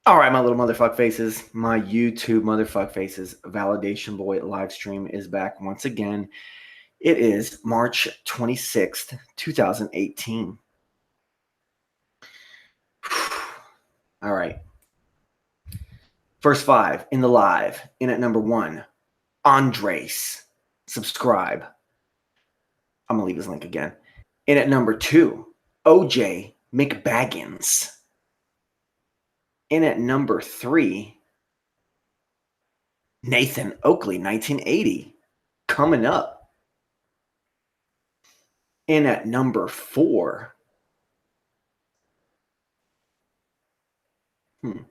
All right, my little motherfuck faces, my YouTube motherfuck faces, Validation Boy live stream is back once again. It is March 26th, 2018. All right. First five in the live. In at number 1, Andres. Subscribe. I'm going to leave his link again. In at number 2, OJ McBaggins. In at number 3, Nathan Oakley, 1980. Coming up. In at number 4, gotta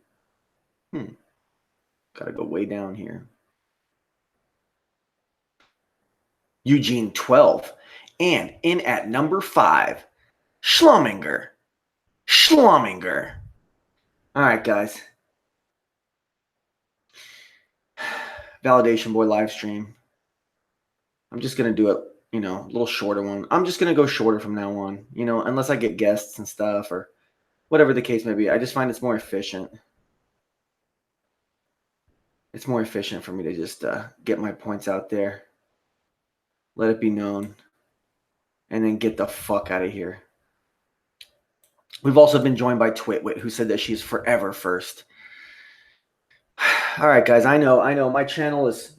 go way down here. Eugene 12. And in at number 5, Schlumminger. All right, guys. Validation Boy live stream. I'm just going to do it, a little shorter one. I'm just going to go shorter from now on, unless I get guests and stuff or whatever the case may be. I just find it's more efficient. It's more efficient for me to just get my points out there, let it be known, and then get the fuck out of here. We've also been joined by Twitwit, who said that she's forever first. All right, guys, I know. My channel it's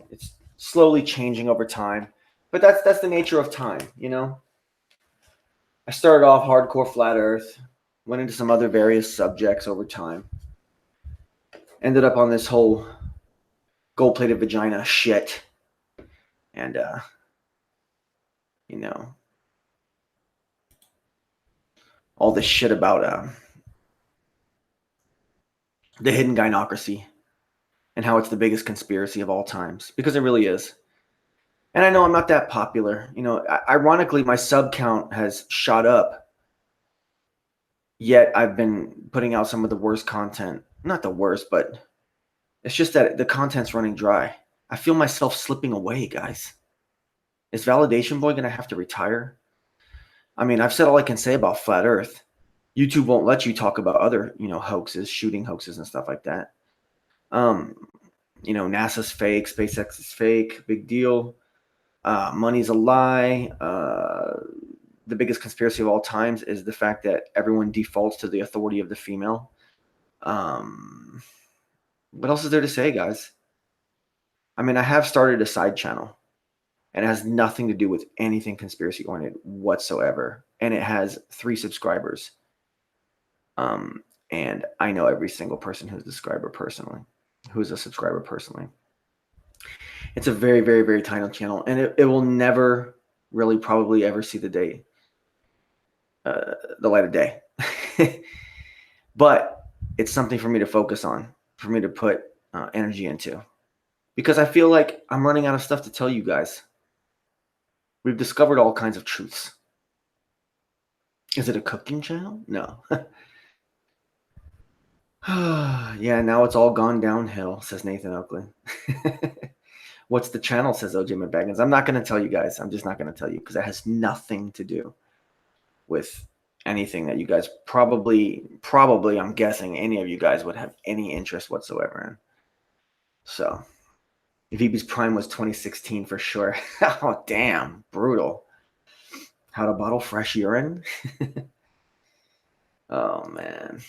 slowly changing over time, but that's the nature of time, I started off hardcore flat Earth, went into some other various subjects over time, ended up on this whole gold-plated vagina shit, and all this shit about the hidden gynocracy and how it's the biggest conspiracy of all times, because it really is. And I know I'm not that popular. Ironically, my sub count has shot up, yet I've been putting out some of the worst content. Not the worst, but it's just that the content's running dry. I feel myself slipping away, guys. Is Validation Boy going to have to retire? I mean, I've said all I can say about Flat Earth. YouTube won't let you talk about other, hoaxes, shooting hoaxes and stuff like that. NASA's fake, SpaceX is fake, big deal. Money's a lie. The biggest conspiracy of all times is the fact that everyone defaults to the authority of the female. What else is there to say, guys? I mean, I have started a side channel, and it has nothing to do with anything conspiracy oriented whatsoever. And it has 3 subscribers. And I know every single person who's a subscriber personally. It's a very, very, very tiny channel, and it will never really probably ever see the light of day. But it's something for me to focus on, for me to put energy into, because I feel like I'm running out of stuff to tell you guys. We've discovered all kinds of truths. Is it a cooking channel? No. Yeah, now it's all gone downhill, says Nathan Oakley. What's the channel, says OJ McBaggins. I'm not going to tell you guys. I'm just not going to tell you, because that has nothing to do with anything that you guys probably, I'm guessing any of you guys would have any interest whatsoever in. So, VB's Prime was 2016 for sure. Oh, damn. Brutal. How to bottle fresh urine? Oh, man.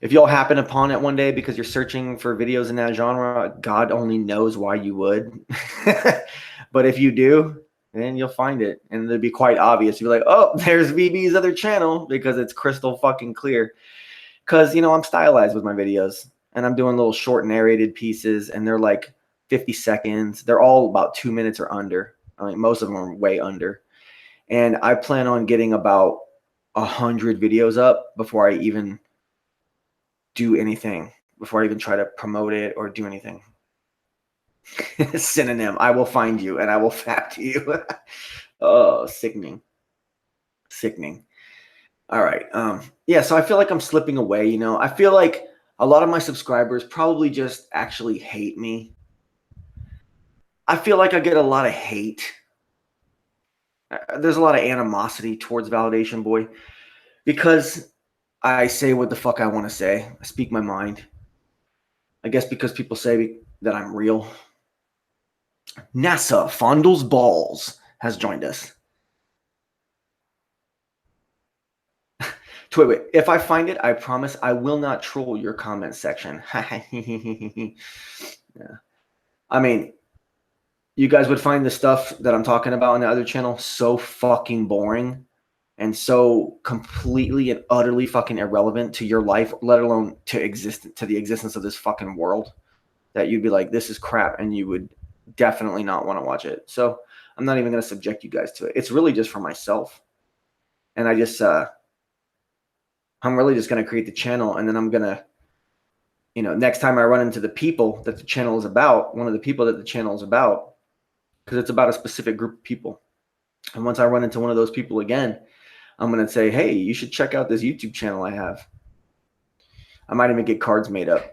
If y'all happen upon it one day because you're searching for videos in that genre, God only knows why you would. But if you do, then you'll find it. And it'll be quite obvious. You'll be like, oh, there's VB's other channel, because it's crystal fucking clear. Because, I'm stylized with my videos. And I'm doing little short narrated pieces. And they're like 50 seconds. They're all about 2 minutes or under. I mean, most of them are way under. And I plan on getting about 100 videos up before I even do anything, before I even try to promote it or do anything. Synonym, I will find you and I will fact you. Oh, sickening. All right. Yeah, so I feel like I'm slipping away, I feel like a lot of my subscribers probably just actually hate me. I feel like I get a lot of hate. There's a lot of animosity towards Validation Boy, because I say what the fuck I want to say. I speak my mind. I guess because people say that I'm real. NASA fondles balls has joined us. Wait. If I find it, I promise I will not troll your comment section. Yeah. I mean, you guys would find the stuff that I'm talking about on the other channel so fucking boring and so completely and utterly fucking irrelevant to your life, let alone to the existence of this fucking world, that you'd be like, this is crap, and you would definitely not want to watch it. So I'm not even going to subject you guys to it. It's really just for myself. And I'm really just going to create the channel, and then I'm going to, next time I run into the people that the channel is about, one of the people that the channel is about, because it's about a specific group of people. And once I run into one of those people again, I'm going to say, hey, you should check out this YouTube channel I have. I might even get cards made up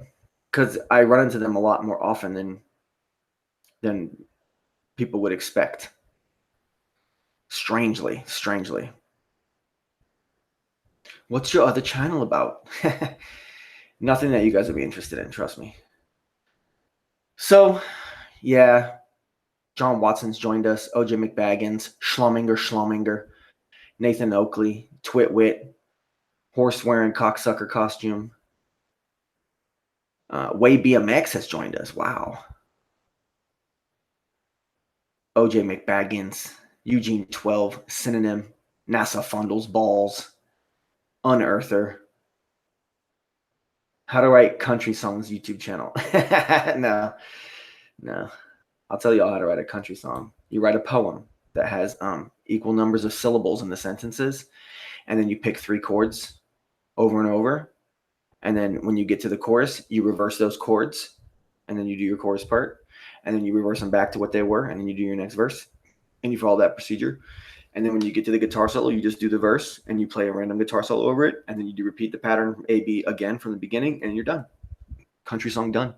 because I run into them a lot more often than people would expect. Strangely. What's your other channel about? Nothing that you guys would be interested in, trust me. So, yeah, John Watson's joined us, OJ McBaggins, Schlominger, Nathan Oakley, Twitwit, horse wearing cocksucker costume. Way BMX has joined us. Wow. OJ McBaggins, Eugene 12, Synonym, NASA Fundles Balls, Unearther, How to Write Country Songs YouTube channel. No. I'll tell you all how to write a country song. You write a poem that has equal numbers of syllables in the sentences, and then you pick 3 chords over and over. And then when you get to the chorus, you reverse those chords, and then you do your chorus part, and then you reverse them back to what they were, and then you do your next verse, and you follow that procedure. And then when you get to the guitar solo, you just do the verse, and you play a random guitar solo over it, and then you do repeat the pattern A, B again from the beginning, and you're done. Country song done.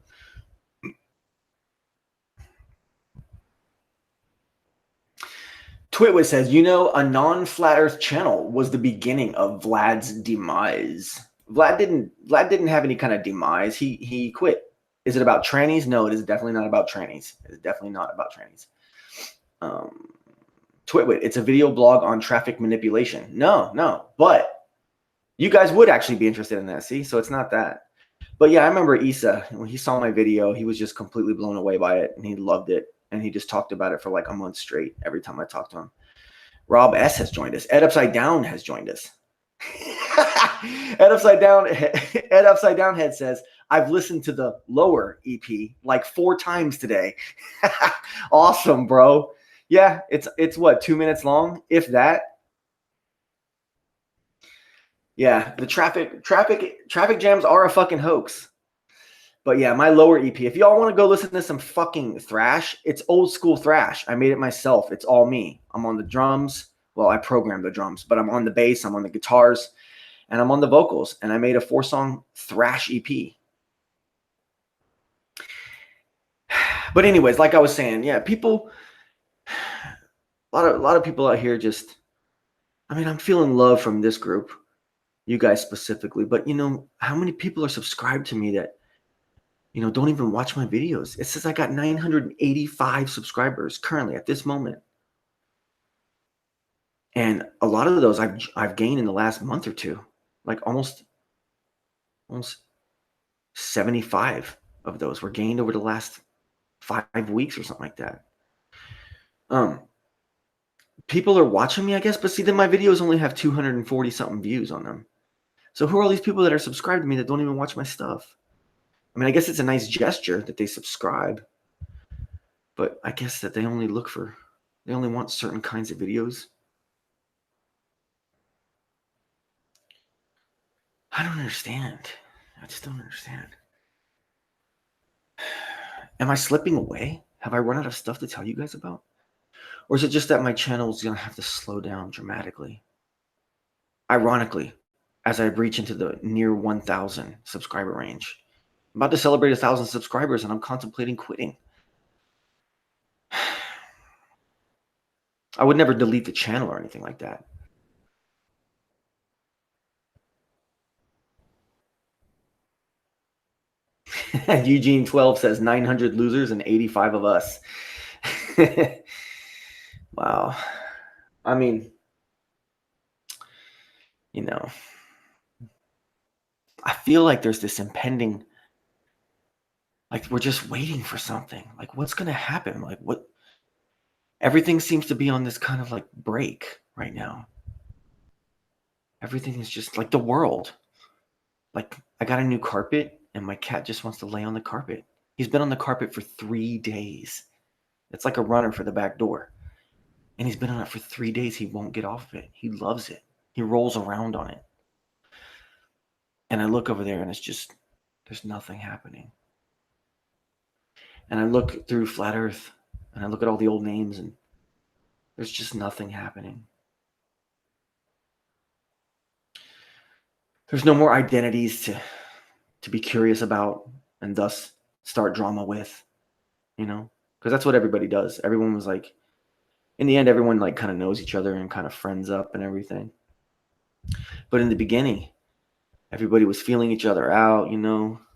Twitwit says, a non-flat Earth channel was the beginning of Vlad's demise. Vlad didn't have any kind of demise. He quit. Is it about trannies? No, it is definitely not about trannies. It is definitely not about trannies. Twitwit, it's a video blog on traffic manipulation. No, but you guys would actually be interested in that. See, so it's not that. But yeah, I remember Issa, when he saw my video, he was just completely blown away by it, and he loved it, and he just talked about it for like a month straight every time I talked to him. Rob S has joined us. Ed Upside Down has joined us. Ed Upside Down Head says, I've listened to the lower EP like 4 times today. Awesome, bro. Yeah, it's what, 2 minutes long, if that. Yeah, the traffic jams are a fucking hoax. But yeah, my lower EP. If y'all want to go listen to some fucking thrash, it's old school thrash. I made it myself. It's all me. I'm on the drums. Well, I programmed the drums, but I'm on the bass, I'm on the guitars, and I'm on the vocals. And I made a 4-song thrash EP. But anyways, like I was saying, yeah, people, a lot of people out here just, I'm feeling love from this group, you guys specifically. But how many people are subscribed to me that don't even watch my videos? It says I got 985 subscribers currently at this moment. And a lot of those I've gained in the last month or two, like almost 75 of those were gained over the last 5 weeks or something like that. People are watching me, I guess, but see, then my videos only have 240 something views on them. So who are all these people that are subscribed to me that don't even watch my stuff? I guess it's a nice gesture that they subscribe, but I guess that they only want certain kinds of videos. I don't understand. I just don't understand. Am I slipping away? Have I run out of stuff to tell you guys about? Or is it just that my channel is going to have to slow down dramatically? Ironically, as I reach into the near 1,000 subscriber range. I'm about to celebrate 1,000 subscribers, and I'm contemplating quitting. I would never delete the channel or anything like that. Eugene 12 says 900 losers and 85 of us. Wow. I mean, you know, I feel like there's this impending, like we're just waiting for something. Like what's going to happen? Like what everything seems to be on this kind of like break right now. Everything is just like the world. Like I got a new carpet and my cat just wants to lay on the carpet. He's been on the carpet for 3 days. It's like a runner for the back door. And he's been on it for 3 days. He won't get off of it. He loves it. He rolls around on it. And I look over there and it's just, there's nothing happening. And I look through Flat Earth and I look at all the old names and there's just nothing happening. There's no more identities to be curious about and thus start drama with, because that's what everybody does. Everyone was like, in the end, everyone like kind of knows each other and kind of friends up and everything. But in the beginning, everybody was feeling each other out,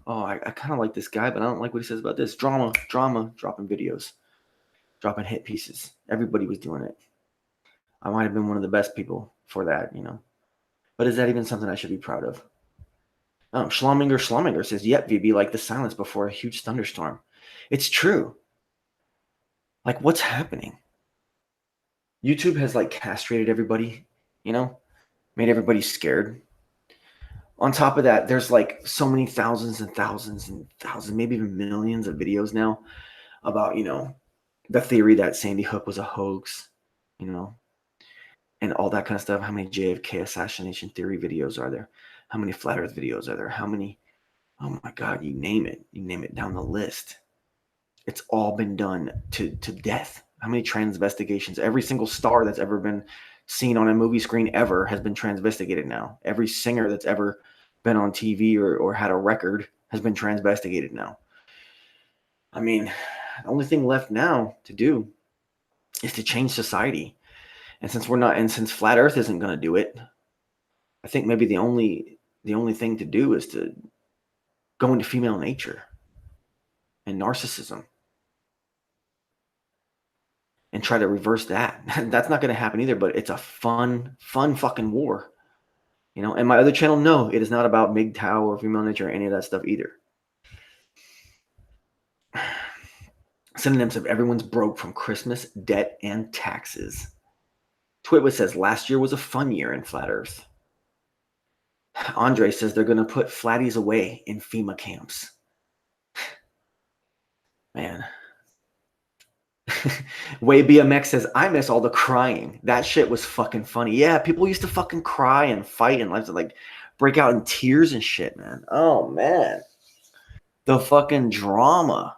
Oh, I kind of like this guy, but I don't like what he says about this. Drama, dropping videos, dropping hit pieces. Everybody was doing it. I might have been one of the best people for that, But is that even something I should be proud of? Schlumminger says, yep, VB, like the silence before a huge thunderstorm. It's true. Like, what's happening? YouTube has like castrated everybody, made everybody scared. On top of that, there's like so many thousands and thousands and thousands, maybe even millions of videos now about, the theory that Sandy Hook was a hoax, and all that kind of stuff. How many JFK assassination theory videos are there? How many flat earth videos are there? How many, oh my God, you name it down the list. It's all been done to death. How many transvestigations? Every single star that's ever been seen on a movie screen ever has been transvestigated now. Every singer that's ever been on TV or had a record has been transvestigated now. I mean, the only thing left now to do is to change society. And since flat earth isn't going to do it, I think maybe the only thing to do is to go into female nature and narcissism and try to reverse that. That's not going to happen either, but it's a fun fucking war. And my other channel, no, it is not about MGTOW or female nature or any of that stuff either. Synonyms of everyone's broke from Christmas, debt, and taxes. Twitwit says last year was a fun year in Flat Earth. Andre says they're going to put flatties away in FEMA camps. Man. Way BMX says, I miss all the crying. That shit was fucking funny. Yeah, people used to fucking cry and fight and like break out in tears and shit, man. Oh, man. The fucking drama.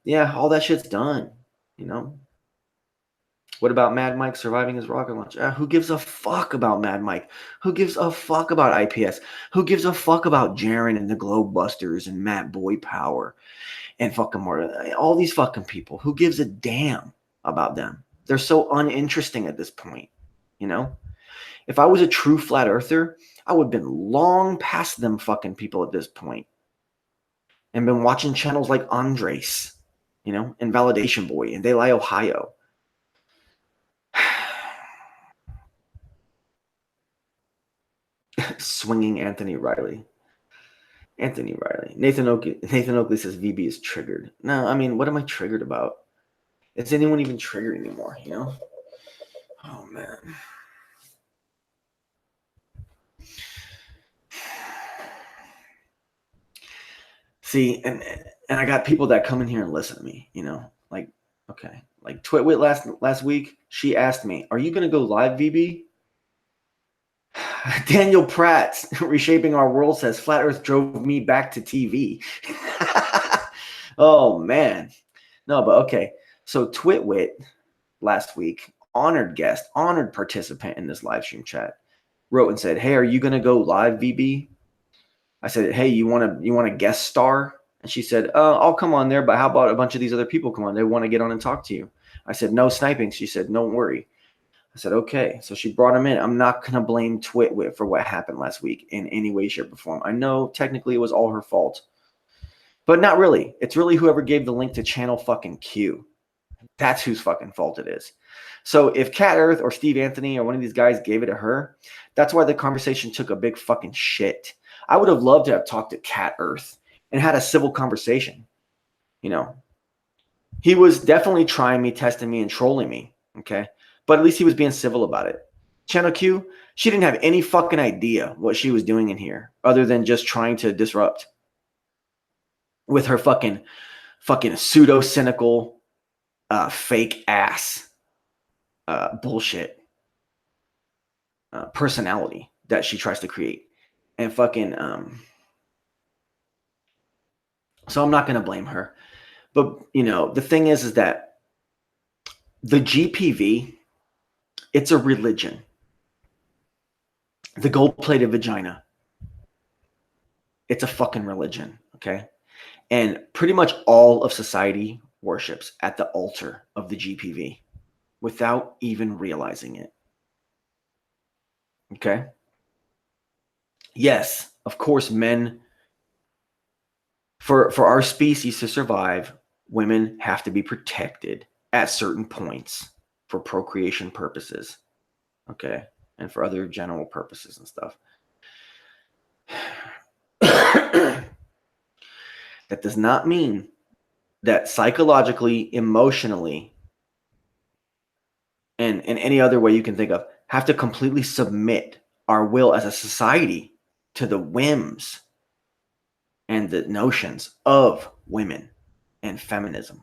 Yeah, all that shit's done, What about Mad Mike surviving his rocket launch? Who gives a fuck about Mad Mike? Who gives a fuck about IPS? Who gives a fuck about Jaren and the Globebusters and Matt Boy Power and fucking more? All these fucking people. Who gives a damn about them? They're so uninteresting at this point, If I was a true flat earther, I would have been long past them fucking people at this point and been watching channels like Andres, and Validation Boy and Daylight Ohio. Swinging Anthony Riley. Nathan Oakley says VB is triggered. No, I mean, what am I triggered about? Is anyone even triggered anymore, Oh, man. See, and I got people that come in here and listen to me, like, okay. Like Twitwit last week, she asked me, are you going to go live, VB? Daniel Pratt, Reshaping Our World, says Flat Earth drove me back to TV. Oh, man. No, but okay. So Twitwit last week, honored guest, honored participant in this live stream chat, wrote and said, hey, are you going to go live, VB? I said, hey, you want to guest star? And she said, I'll come on there, but how about a bunch of these other people come on? They want to get on and talk to you. I said, no sniping. She said, don't worry. I said, okay. So she brought him in. I'm not going to blame Twitwit for what happened last week in any way, shape, or form. I know technically it was all her fault, but not really. It's really whoever gave the link to channel fucking Q. That's whose fucking fault it is. So if Cat Earth or Steve Anthony or one of these guys gave it to her, that's why the conversation took a big fucking shit. I would have loved to have talked to Cat Earth and had a civil conversation. You know, he was definitely trying me, testing me, and trolling me. Okay. But at least he was being civil about it. Channel Q, she didn't have any fucking idea what she was doing in here other than just trying to disrupt with her fucking pseudo cynical, fake ass bullshit personality that she tries to create. And fucking, so I'm not going to blame her. But, you know, the thing is that the GPV, it's a religion. The gold-plated vagina, it's a fucking religion, okay? And pretty much all of society worships at the altar of the GPV without even realizing it, okay? Yes, of course, men, for our species to survive, women have to be protected at certain points for procreation purposes, okay? And for other general purposes and stuff. That does not mean that psychologically, emotionally, and in any other way you can think of, have to completely submit our will as a society to the whims and the notions of women and feminism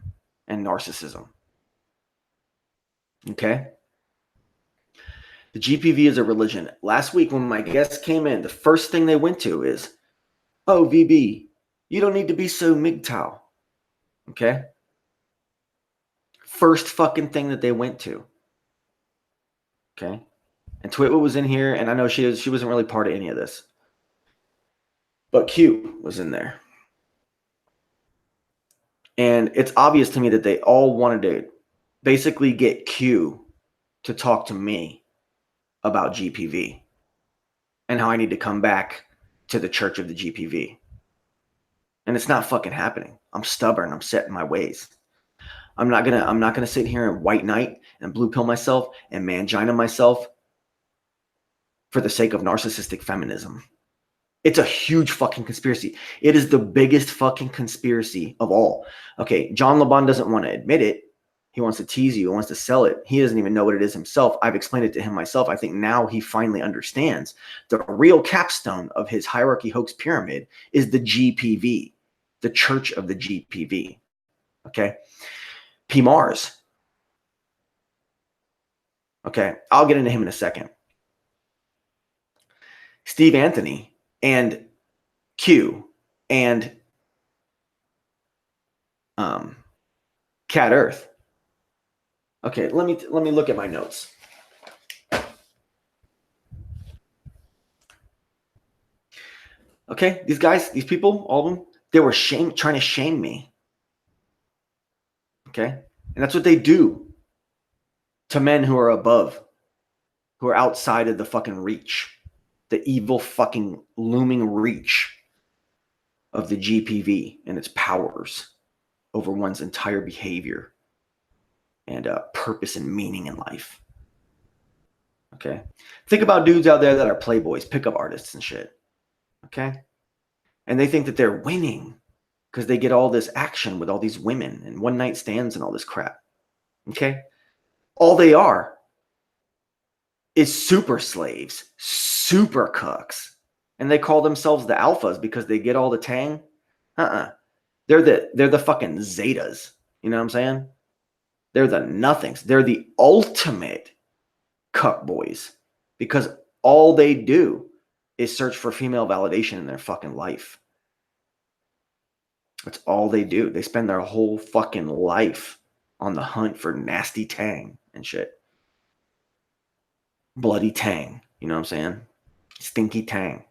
and narcissism. Okay? The GPV is a religion. Last week when my guests came in, the first thing they went to is, oh, VB, you don't need to be so MGTOW. Okay? First fucking thing that they went to. Okay? And Twitwit was in here, and I know she wasn't really part of any of this. But Q was in there. And it's obvious to me that they all wanted to basically get Q to talk to me about GPV and how I need to come back to the church of the GPV. And it's not fucking happening. I'm stubborn. I'm set in my ways. I'm not gonna sit here and white knight and blue pill myself and mangina myself for the sake of narcissistic feminism. It's a huge fucking conspiracy. It is the biggest fucking conspiracy of all. Okay, John LeBon doesn't want to admit it. He wants to tease you. He wants to sell it. He doesn't even know what it is himself. I've explained it to him myself. I think now he finally understands. The real capstone of his hierarchy hoax pyramid is the GPV, the Church of the GPV. Okay? P. Mars. Okay, I'll get into him in a second. Steve Anthony and Q and Cat Earth. Okay, let me look at my notes. Okay, these guys, these people, all of them, they were trying to shame me. Okay, and that's what they do to men who are above, who are outside of the fucking reach, the evil fucking looming reach of the GPV and its powers over one's entire behavior and purpose and meaning in life. Okay, think about dudes out there that are playboys, pickup artists and shit. Okay, and they think that they're winning because they get all this action with all these women and one night stands and all this crap. Okay, all they are is super slaves, super cucks, and they call themselves the alphas because they get all the tang. They're the fucking zetas. You know what I'm saying? They're the nothings. They're the ultimate cuck boys because all they do is search for female validation in their fucking life. That's all they do. They spend their whole fucking life on the hunt for nasty tang and shit. Bloody tang. You know what I'm saying? Stinky tang.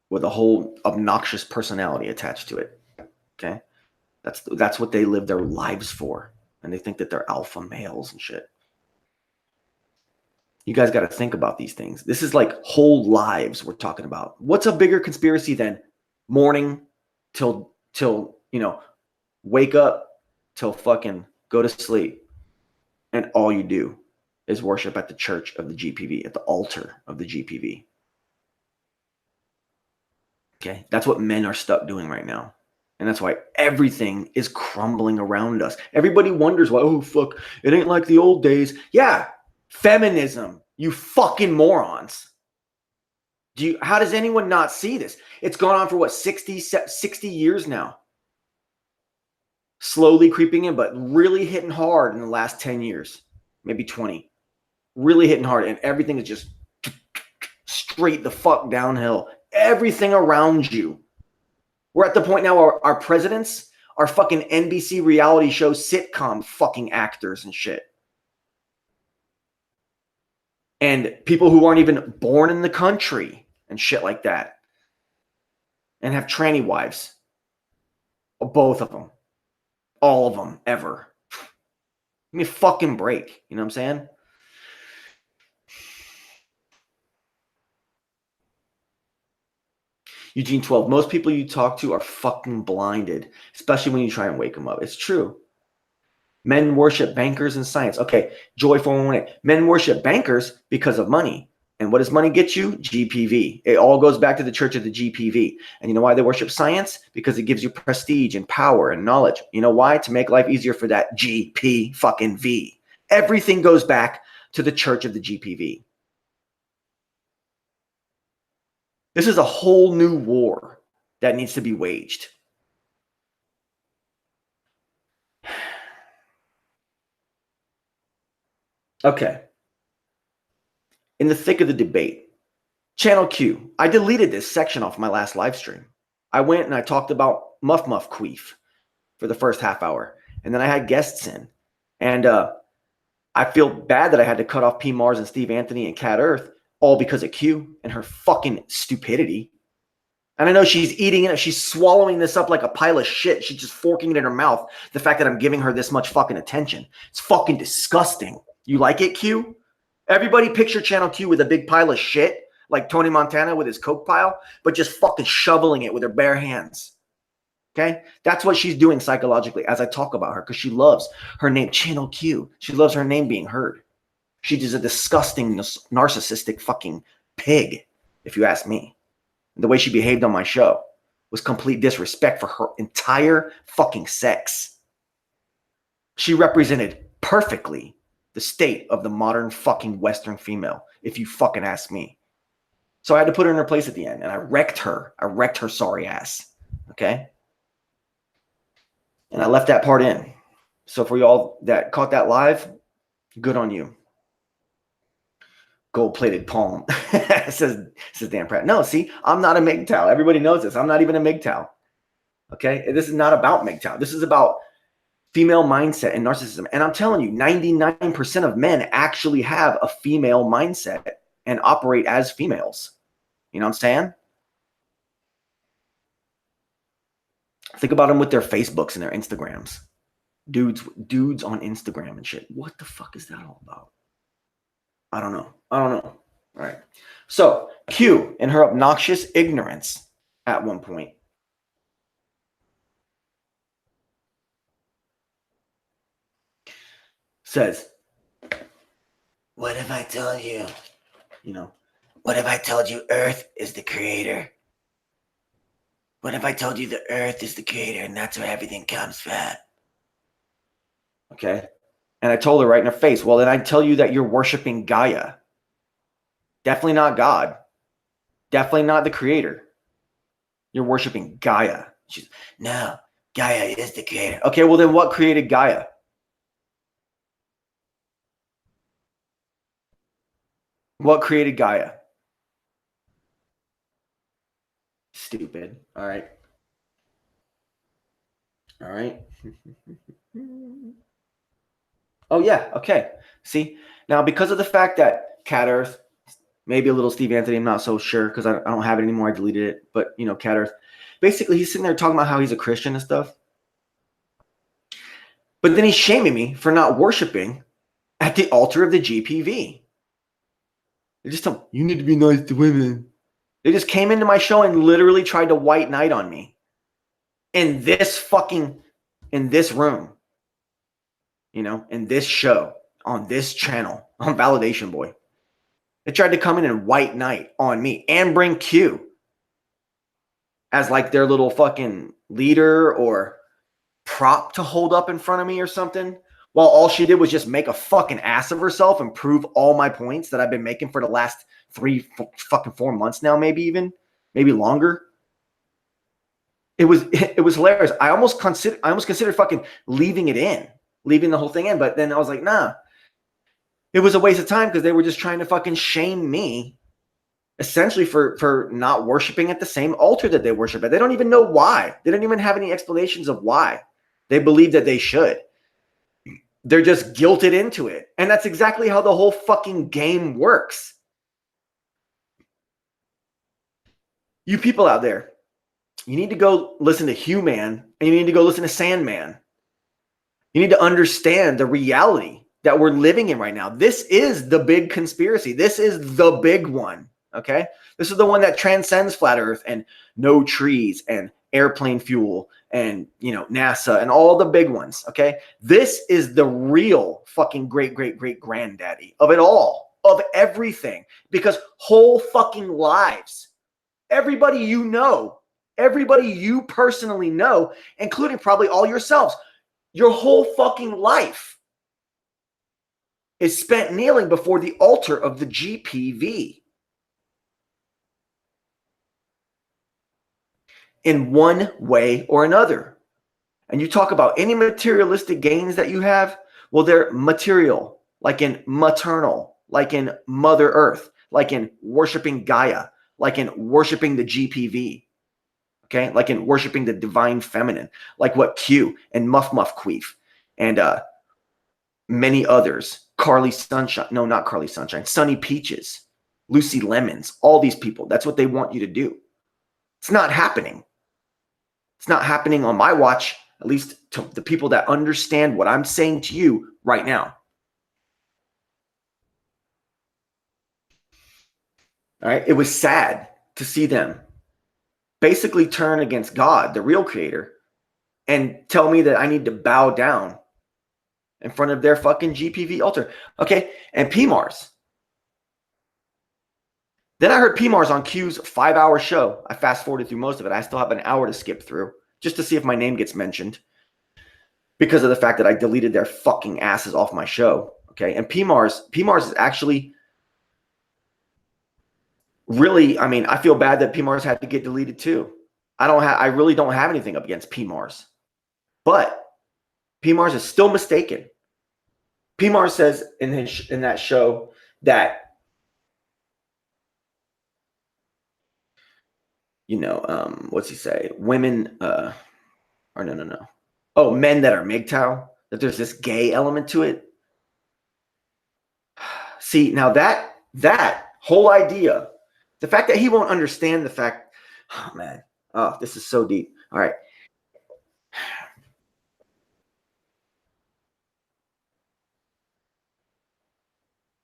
With a whole obnoxious personality attached to it. Okay? That's what they live their lives for. And they think that they're alpha males and shit. You guys got to think about these things. This is like whole lives we're talking about. What's a bigger conspiracy than morning till wake up till fucking go to sleep, and all you do is worship at the church of the GPV, at the altar of the GPV. Okay, that's what men are stuck doing right now. And that's why everything is crumbling around us. Everybody wonders why, oh, fuck, it ain't like the old days. Yeah, feminism, you fucking morons. How does anyone not see this? It's gone on for what, 60 years now? Slowly creeping in, but really hitting hard in the last 10 years, maybe 20. Really hitting hard, and everything is just straight the fuck downhill. Everything around you. We're at the point now where our presidents are fucking NBC reality show sitcom fucking actors and shit. And people who aren't even born in the country and shit like that. And have tranny wives. Both of them. All of them, ever. Give me a fucking break. You know what I'm saying? Eugene 12. Most people you talk to are fucking blinded, especially when you try and wake them up. It's true. Men worship bankers and science. Okay, Joy 418. Men worship bankers because of money. And what does money get you? GPV. It all goes back to the church of the GPV. And you know why they worship science? Because it gives you prestige and power and knowledge. You know why? To make life easier for that GP fucking V. Everything goes back to the church of the GPV. This is a whole new war that needs to be waged. Okay. In the thick of the debate, Channel Q. I deleted this section off my last live stream. I went and I talked about Muff Queef for the first half hour. And then I had guests in. And I feel bad that I had to cut off P. Mars and Steve Anthony and Cat Earth, all because of Q and her fucking stupidity. And I know she's eating it. She's swallowing this up like a pile of shit. She's just forking it in her mouth. The fact that I'm giving her this much fucking attention. It's fucking disgusting. You like it, Q? Everybody picture Channel Q with a big pile of shit, like Tony Montana with his coke pile, but just fucking shoveling it with her bare hands. Okay? That's what she's doing psychologically as I talk about her, because she loves her name, Channel Q. She loves her name being heard. She is a disgusting, narcissistic fucking pig, if you ask me. The way she behaved on my show was complete disrespect for her entire fucking sex. She represented perfectly the state of the modern fucking Western female, if you fucking ask me. So I had to put her in her place at the end, and I wrecked her. I wrecked her sorry ass. Okay? And I left that part in. So for y'all that caught that live, good on you. Gold-plated palm. says Dan Pratt. No, see, I'm not a MGTOW. Everybody knows this. I'm not even a MGTOW. Okay? This is not about MGTOW. This is about female mindset and narcissism. And I'm telling you, 99% of men actually have a female mindset and operate as females. You know what I'm saying? Think about them with their Facebooks and their Instagrams. Dudes on Instagram and shit. What the fuck is that all about? I don't know. All right. So Q, in her obnoxious ignorance at one point, says, what if I told you, what if I told you Earth is the creator? What if I told you the Earth is the creator and that's where everything comes from? Okay. And I told her right in her face, well, then I'd tell you that you're worshiping Gaia. Definitely not God. Definitely not the creator. You're worshiping Gaia. She's, no, Gaia is the creator. Okay, well then what created Gaia? What created Gaia? Stupid. All right. Oh, yeah. Okay. See, now because of the fact that Cat Earth, maybe a little Steve Anthony, I'm not so sure because I don't have it anymore. I deleted it. But, Cat Earth, basically he's sitting there talking about how he's a Christian and stuff. But then he's shaming me for not worshiping at the altar of the GPV. They just tell me, you need to be nice to women. They just came into my show and literally tried to white knight on me in this room, in this show, on this channel, on Validation Boy. They tried to come in and white knight on me and bring Q as like their little fucking leader or prop to hold up in front of me or something, while all she did was just make a fucking ass of herself and prove all my points that I've been making for the last 4 months now, maybe longer. It was hilarious. I almost considered fucking leaving the whole thing in, but then I was like, nah. It was a waste of time because they were just trying to fucking shame me, essentially for not worshiping at the same altar that they worship at. They don't even know why. They don't even have any explanations of why. They believe that they should. They're just guilted into it. And that's exactly how the whole fucking game works. You people out there, you need to go listen to Human and you need to go listen to Sandman. You need to understand the reality that we're living in right now. This is the big conspiracy. This is the big one. Okay. This is the one that transcends flat earth and no trees and airplane fuel and, NASA and all the big ones. Okay. This is the real fucking great granddaddy of it all, of everything, because whole fucking lives, everybody you personally know, including probably all yourselves, your whole fucking life is spent kneeling before the altar of the GPV. In one way or another. And you talk about any materialistic gains that you have, well, they're material, like in maternal, like in Mother Earth, like in worshiping Gaia, like in worshiping the GPV, okay? Like in worshiping the divine feminine, like what Q and Muff Queef and many others, Carly Sunshine, no, not Carly Sunshine, Sunny Peaches, Lucy Lemons, all these people, that's what they want you to do. It's not happening. It's not happening on my watch, at least to the people that understand what I'm saying to you right now. All right. It was sad to see them basically turn against God, the real creator, and tell me that I need to bow down in front of their fucking GPV altar. Okay. And PMARS. Then I heard PMARS on Q's 5-hour show. I fast forwarded through most of it. I still have an hour to skip through just to see if my name gets mentioned because of the fact that I deleted their fucking asses off my show. Okay. And PMARS is actually really, I feel bad that PMARS had to get deleted too. I really don't have anything up against PMARS, but PMARS is still mistaken. PMARS says in that show that, what's he say? Women, or no. Oh, men that are MGTOW, that there's this gay element to it. See, now that whole idea, the fact that he won't understand the fact, oh man, oh, this is so deep. All right.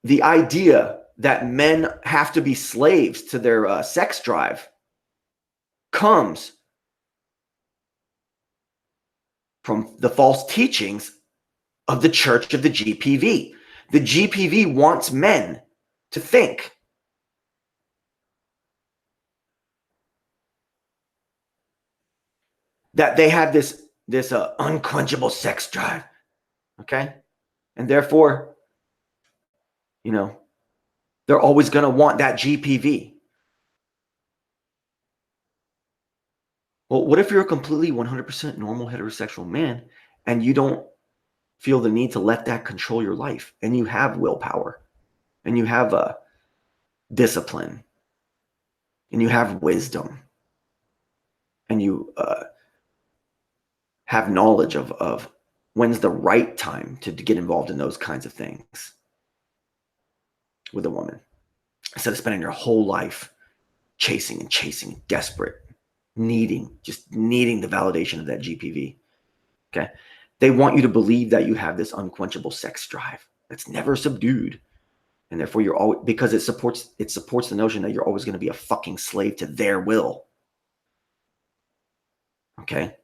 The idea that men have to be slaves to their sex drive comes from the false teachings of the church of the GPV. The GPV wants men to think that they have this unquenchable sex drive, okay? And therefore, they're always going to want that GPV. Well, what if you're a completely 100% normal heterosexual man and you don't feel the need to let that control your life, and you have willpower, and you have discipline, and you have wisdom, and you have knowledge of when's the right time to get involved in those kinds of things with a woman, instead of spending your whole life chasing, desperate, needing the validation of that GPV. Okay. They want you to believe that you have this unquenchable sex drive that's never subdued. And therefore you're always, because it supports the notion that you're always going to be a fucking slave to their will. Okay?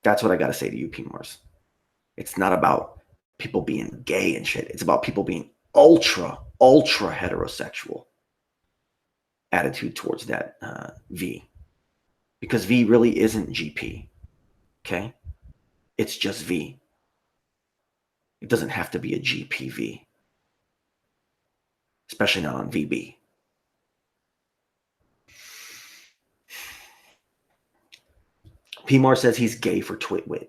That's what I got to say to you, P. Mars. It's not about people being gay and shit. It's about people being ultra heterosexual attitude towards that V. Because V really isn't GP. Okay? It's just V. It doesn't have to be a GPV, especially not on VB. P-Mar says he's gay for Twitwit.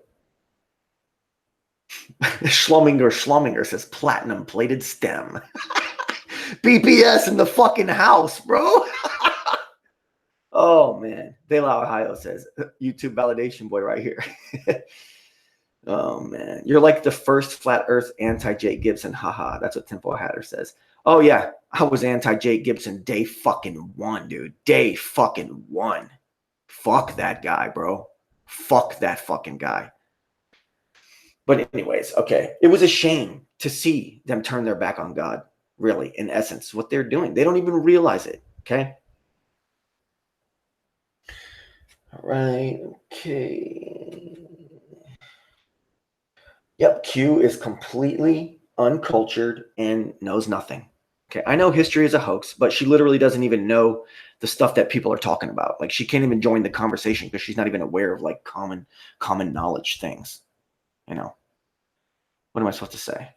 Schlumminger says platinum plated stem. BPS in the fucking house, bro. Oh, man. De La Ohio says, YouTube validation boy right here. Oh, man. You're like the first flat earth anti-Jake Gibson. Haha. That's what Temple Hatter says. Oh, yeah. I was anti-Jake Gibson day fucking one, dude. Day fucking one. Fuck that guy, bro. Fuck that fucking guy. But anyways, okay. It was a shame to see them turn their back on God, really, in essence, what they're doing. They don't even realize it, okay? All right, okay. Yep, Q is completely uncultured and knows nothing. Okay, I know history is a hoax, but she literally doesn't even know the stuff that people are talking about. Like, she can't even join the conversation because she's not even aware of like common knowledge things. You know, what am I supposed to say?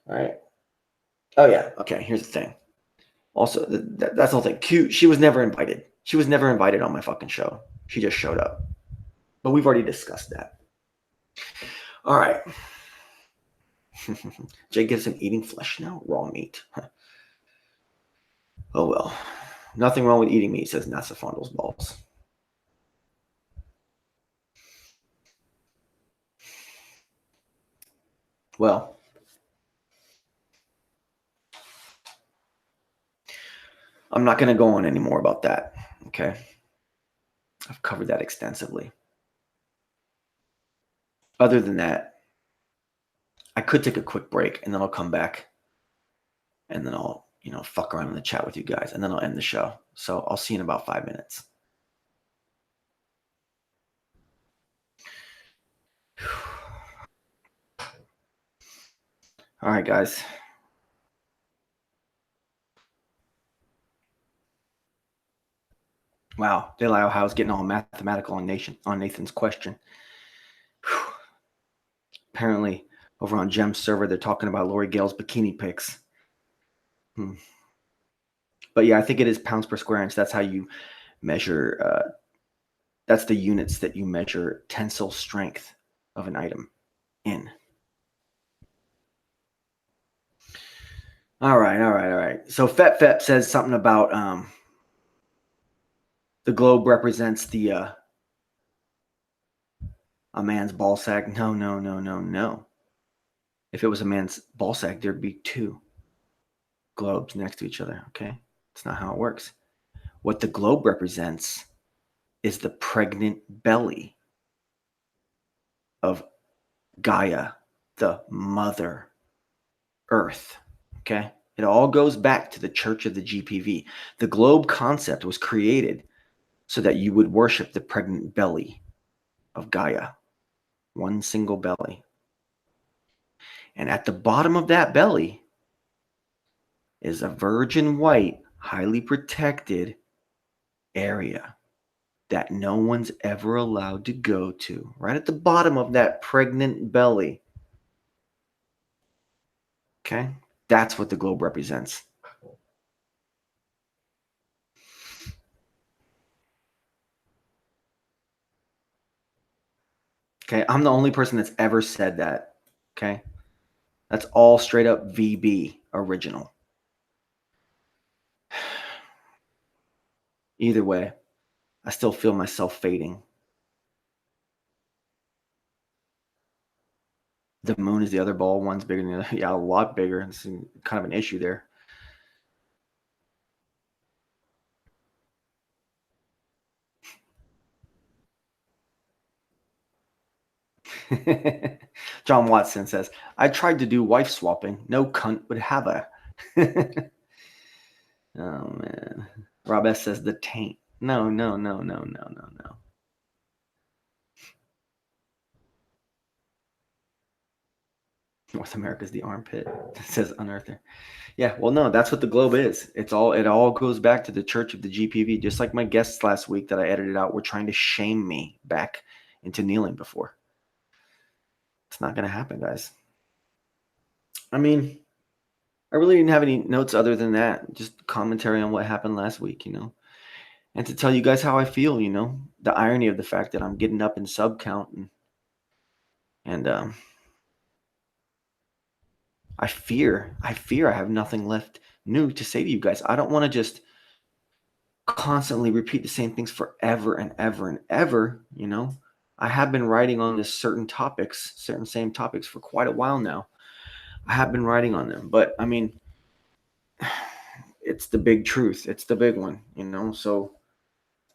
All right. Oh yeah. Okay. Here's the thing. Also, that's the whole thing. Q, she was never invited. She was never invited on my fucking show. She just showed up. But we've already discussed that. All right. Jay Gibson eating flesh now? Raw meat. Oh well. Nothing wrong with eating meat, says Nasa Fondle's balls. Well, I'm not going to go on anymore about that. Okay. I've covered that extensively. Other than that, I could take a quick break and then I'll come back and then I'll, fuck around in the chat with you guys and then I'll end the show. So I'll see you in about 5 minutes. All right, guys. Wow, Delio Howe's getting all mathematical on Nathan's question. Whew. Apparently, over on Gem's server, they're talking about Lori Gale's bikini pics. But yeah, I think it is pounds per square inch. That's how you measure. That's the units that you measure tensile strength of an item in. All right. So Fep says something about the globe represents a man's ball sack. No. If it was a man's ball sack, there'd be two globes next to each other. Okay, that's not how it works. What the globe represents is the pregnant belly of Gaia, the mother earth. Okay, it all goes back to the church of the GPV. The globe concept was created so that you would worship the pregnant belly of Gaia, one single belly. And at the bottom of that belly is a virgin white, highly protected area that no one's ever allowed to go to. Right at the bottom of that pregnant belly. Okay? That's what the globe represents. Okay? I'm the only person that's ever said that. Okay? That's all straight up VB original. Either way, I still feel myself fading. The moon is the other ball. One's bigger than the other. Yeah, a lot bigger. It's kind of an issue there. John Watson says, I tried to do wife swapping. No cunt would have a. Oh, man. Rob S says, the taint. No, no, no, no, no, no, no. North America's the armpit. It says unearther. Yeah, well, no, that's what the globe is. It all goes back to the Church of the GPV. Just like my guests last week that I edited out were trying to shame me back into kneeling before. It's not going to happen, guys. I mean, I really didn't have any notes other than that. Just commentary on what happened last week, and to tell you guys how I feel, the irony of the fact that I'm getting up in sub count and I fear I have nothing left new to say to you guys. I don't want to just constantly repeat the same things forever and ever and ever. I have been writing on this certain same topics for quite a while now. I have been writing on them, but I mean, it's the big truth. It's the big one, so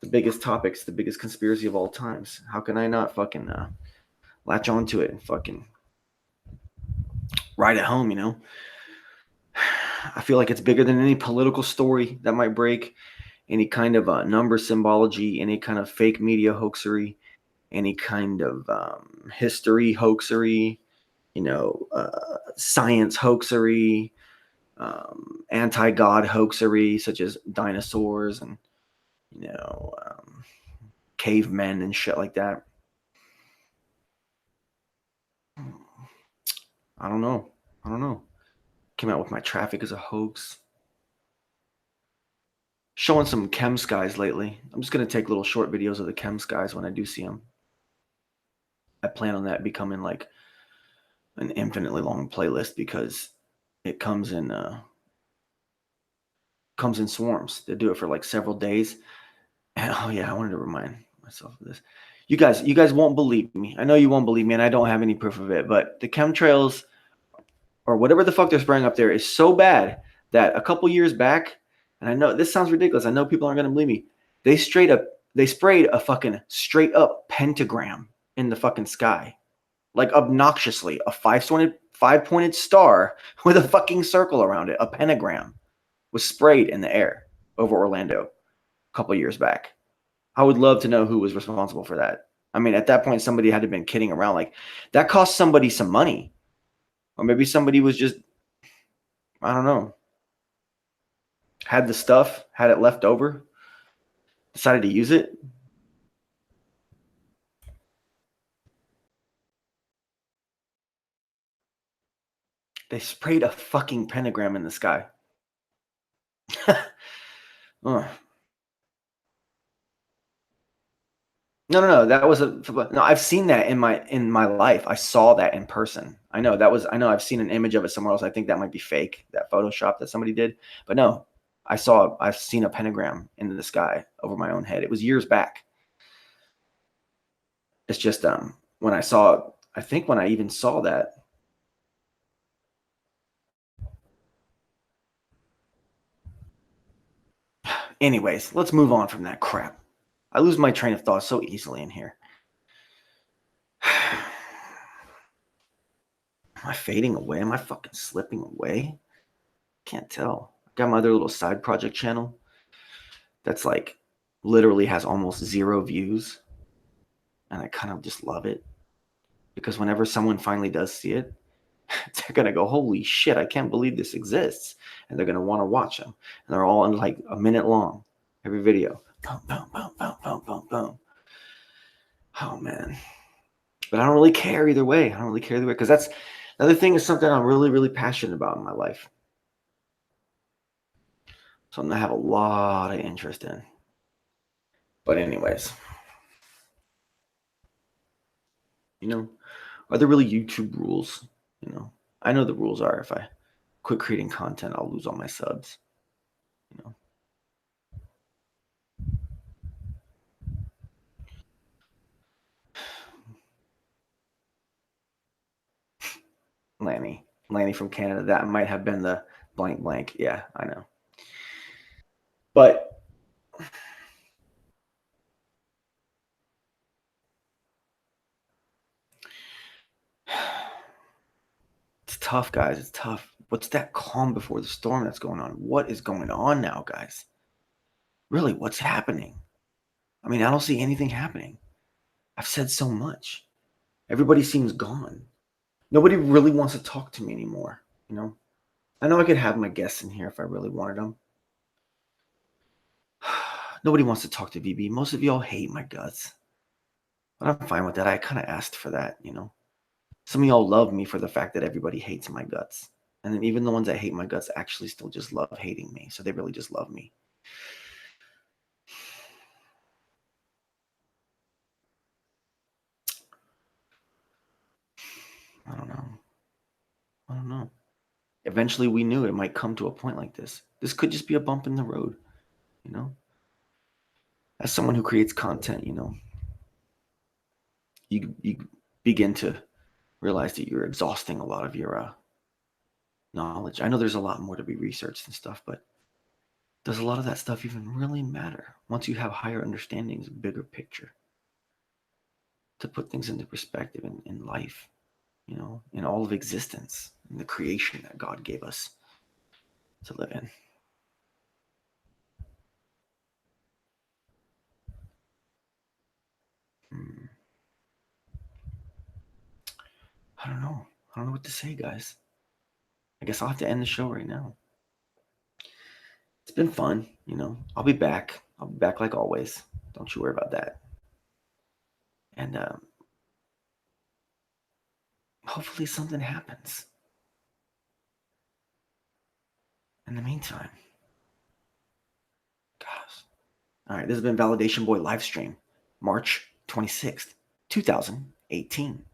the biggest topics, the biggest conspiracy of all times. How can I not fucking latch onto it and fucking write it home, I feel like it's bigger than any political story that might break, any kind of number symbology, any kind of fake media hoaxery, any kind of history hoaxery, science hoaxery, anti-God hoaxery, such as dinosaurs and, cavemen and shit like that. I don't know. Came out with my traffic as a hoax. Showing some chem skies lately. I'm just going to take little short videos of the chem skies when I do see them. I plan on that becoming like an infinitely long playlist because it comes in swarms. They do it for like several days. And, oh yeah, I wanted to remind myself of this. You guys won't believe me. I know you won't believe me, and I don't have any proof of it, but the chemtrails or whatever the fuck they're spraying up there is so bad that a couple years back, and I know this sounds ridiculous. I know people aren't going to believe me. They sprayed a fucking straight up pentagram in the fucking sky. Like obnoxiously, a five-pointed star with a fucking circle around it, a pentagram, was sprayed in the air over Orlando a couple years back. I would love to know who was responsible for that. I mean, at that point, somebody had to have been kidding around. Like, that cost somebody some money. Or maybe somebody was just, I don't know, had the stuff, had it left over, decided to use it. They sprayed a fucking pentagram in the sky. No. That was no. I've seen that in my life. I saw that in person. I know I've seen an image of it somewhere else. I think that might be fake, that Photoshop that somebody did. But no, I've seen a pentagram in the sky over my own head. It was years back. It's just when I even saw that. Anyways, let's move on from that crap. I lose my train of thought so easily in here. Am I fading away? Am I fucking slipping away? Can't tell. I've got my other little side project channel that's like literally has almost 0 views. And I kind of just love it because whenever someone finally does see it, they're going to go, holy shit, I can't believe this exists. And they're going to want to watch them. And they're all in like a minute long, every video. Boom, boom, boom, boom, boom, boom, boom. Oh, man. But I don't really care either way. Because that's another thing is something I'm really, really passionate about in my life. Something I have a lot of interest in. But anyways, are there really YouTube rules? I know the rules are if I quit creating content, I'll lose all my subs. Lanny from Canada, that might have been the blank blank. Yeah, I know. But tough, guys. It's tough. What's that calm before the storm that's going on? What is going on now, guys? Really, what's happening? I mean, I don't see anything happening. I've said so much. Everybody seems gone. Nobody really wants to talk to me anymore, you know? I know I could have my guests in here if I really wanted them. Nobody wants to talk to VB. Most of y'all hate my guts. But I'm fine with that. I kind of asked for that, you know? Some of y'all love me for the fact that everybody hates my guts. And then even the ones that hate my guts actually still just love hating me. So they really just love me. I don't know. I don't know. Eventually we knew it might come to a point like this. This could just be a bump in the road, you know? As someone who creates content, you know, you begin to realize that you're exhausting a lot of your knowledge. I know there's a lot more to be researched and stuff, but does a lot of that stuff even really matter once you have higher understandings, bigger picture, to put things into perspective in life, you know, in all of existence, in the creation that God gave us to live in? Hmm. I don't know. I don't know what to say, guys. I guess I'll have to end the show right now. It's been fun, you know. I'll be back. I'll be back like always. Don't you worry about that. And hopefully something happens. In the meantime, gosh. All right, this has been Validation Boy live stream, March 26th, 2018.